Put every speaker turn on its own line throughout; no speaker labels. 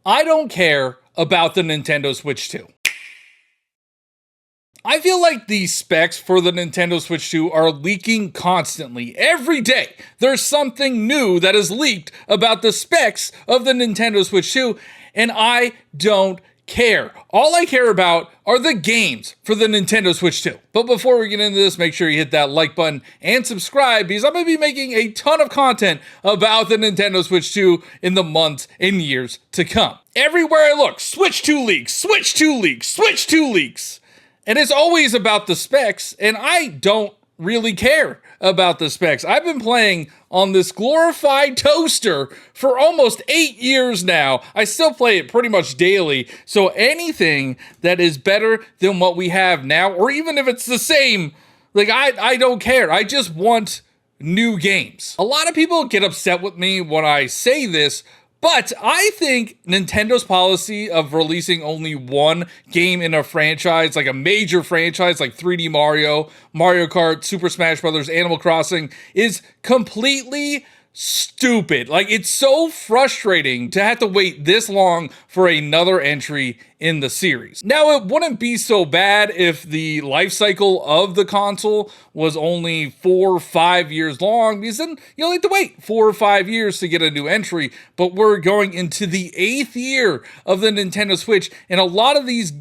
I don't care about the Nintendo Switch 2. I feel like the specs for the Nintendo Switch 2 are leaking constantly. Every day, there's something new that is leaked about the specs of the Nintendo Switch 2, and I don't care. All I care about are the games for the Nintendo Switch 2. But before we get into this, make sure you hit that like button and subscribe, because I'm going to be making a ton of content about the Nintendo Switch 2 in the months and years to come. Everywhere I look, Switch 2 leaks, Switch 2 leaks, Switch 2 leaks. And it's always about the specs, and I don't really care about the specs. I've been playing on this glorified toaster for almost 8 years now. I still play it pretty much daily, so anything that is better than what we have now, or even if it's the same, like I don't care. I just want new games. A lot of people get upset with me when I say this, but I think Nintendo's policy of releasing only one game in a franchise, like a major franchise like 3D Mario, Mario Kart, Super Smash Bros., Animal Crossing, is completely stupid. Like, it's so frustrating to have to wait this long for another entry in the series. Now, it wouldn't be so bad if the life cycle of the console was only 4 or 5 years long, because then you only have to wait 4 or 5 years to get a new entry. But we're going into the 8th year of the Nintendo Switch, and a lot of these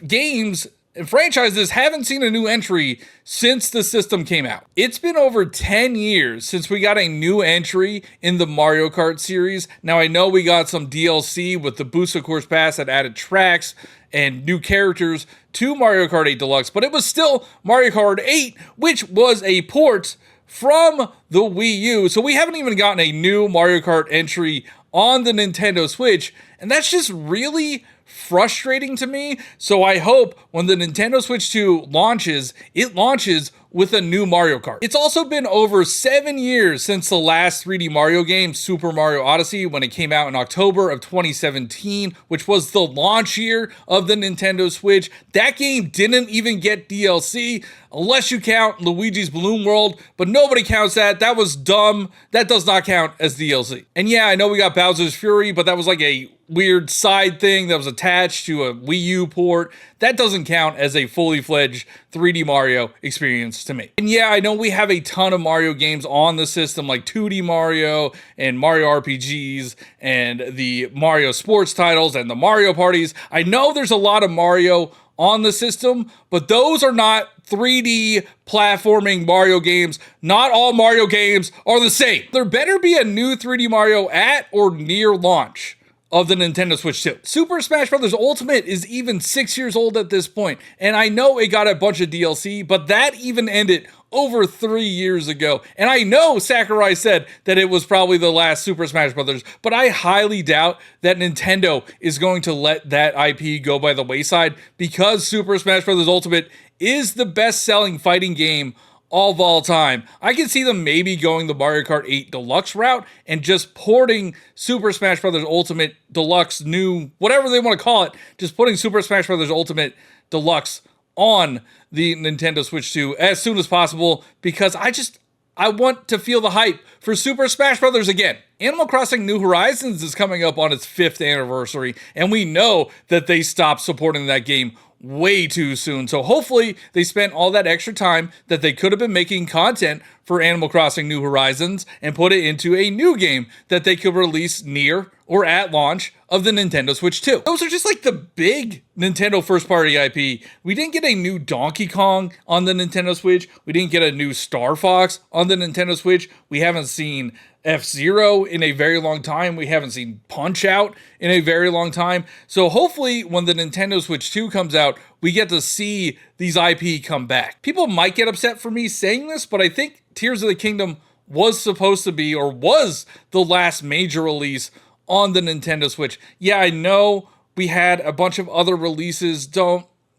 games and franchises haven't seen a new entry since the system came out. It's been over 10 years since we got a new entry in the Mario Kart series. Now, I know we got some DLC with the Booster Course Pass that added tracks and new characters to Mario Kart 8 Deluxe, but it was still Mario Kart 8, which was a port from the Wii U. So we haven't even gotten a new Mario Kart entry on the Nintendo Switch, and that's just really frustrating to me. So I hope when the Nintendo Switch 2 launches, it launches with a new Mario Kart. It's also been over 7 years since the last 3D Mario game, Super Mario Odyssey, when it came out in October of 2017, which was the launch year of the Nintendo Switch. That game didn't even get DLC, unless you count Luigi's Balloon World, but nobody counts that. That was dumb. That does not count as DLC. And yeah, I know we got Bowser's Fury, but that was like a weird side thing that was attached to a Wii U port. That doesn't count as a fully fledged 3D Mario experience to me. And yeah, I know we have a ton of Mario games on the system, like 2D Mario and Mario RPGs and the Mario sports titles and the Mario parties. I know there's a lot of Mario on the system, but those are not 3D platforming Mario games. Not all Mario games are the same. There better be a new 3D Mario at or near launch of the Nintendo Switch 2. Super Smash Bros. Ultimate is even 6 years old at this point, and I know it got a bunch of DLC, but that even ended over 3 years ago. And I know Sakurai said that it was probably the last Super Smash Bros., but I highly doubt that Nintendo is going to let that IP go by the wayside, because Super Smash Bros. Ultimate is the best-selling fighting game of all time. I can see them maybe going the Mario Kart 8 Deluxe route and just porting Super Smash Bros. Ultimate Deluxe, new, whatever they want to call it, just putting Super Smash Bros. Ultimate Deluxe on the Nintendo Switch 2 as soon as possible, because I want to feel the hype for Super Smash Bros. Again. Animal Crossing New Horizons is coming up on its 5th anniversary, and we know that they stopped supporting that game way too soon. So hopefully they spent all that extra time that they could have been making content for Animal Crossing New Horizons and put it into a new game that they could release near or at launch of the Nintendo Switch 2. Those are just like the big Nintendo first-party IP. We didn't get a new Donkey Kong on the Nintendo Switch. We didn't get a new Star Fox on the Nintendo Switch. We haven't seen F-Zero in a very long time. We haven't seen Punch-Out in a very long time. So hopefully when the Nintendo Switch 2 comes out, we get to see these IP come back. People might get upset for me saying this, but I think Tears of the Kingdom was supposed to be, or was the last major release on the Nintendo Switch. Yeah, I know we had a bunch of other releases.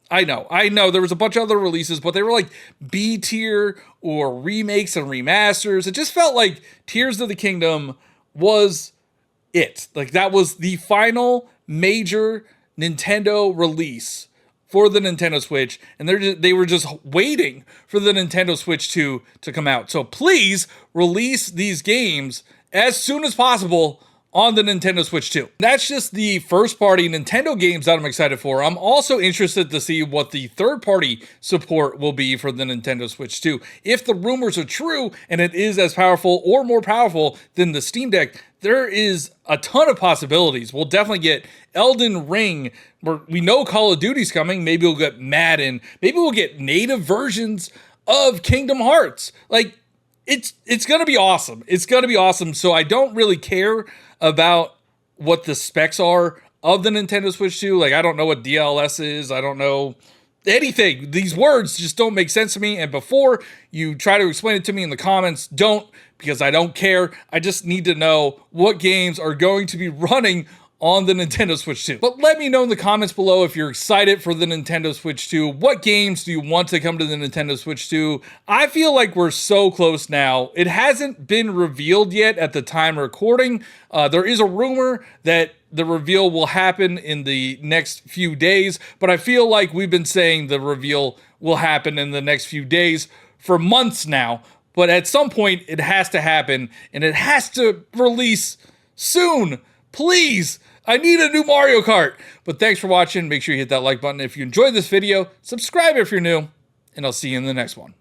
I know there was a bunch of other releases, but they were like B tier or remakes and remasters. It just felt like Tears of the Kingdom was it. Like, that was the final major Nintendo release for the Nintendo Switch, and they were just waiting for the Nintendo Switch 2 to come out. So please release these games as soon as possible on the Nintendo Switch 2. That's just the first-party Nintendo games that I'm excited for. I'm also interested to see what the third-party support will be for the Nintendo Switch 2. If the rumors are true and it is as powerful or more powerful than the Steam Deck, there is a ton of possibilities. We'll definitely get Elden Ring. We know Call of Duty's coming. Maybe we'll get Madden. Maybe we'll get native versions of Kingdom Hearts. Like, it's going to be awesome. It's going to be awesome. So I don't really care about what the specs are of the Nintendo Switch 2. Like, I don't know what DLS is. I don't know anything. These words just don't make sense to me. And before you try to explain it to me in the comments, don't, because I don't care. I just need to know what games are going to be running on the Nintendo Switch 2. But let me know in the comments below if you're excited for the Nintendo Switch 2. What games do you want to come to the Nintendo Switch 2? I feel like we're so close now. It hasn't been revealed yet at the time of recording. There is a rumor that the reveal will happen in the next few days, but I feel like we've been saying the reveal will happen in the next few days for months now. But at some point, it has to happen, and it has to release soon. Please, I need a new Mario Kart. But thanks for watching. Make sure you hit that like button if you enjoyed this video. Subscribe if you're new, and I'll see you in the next one.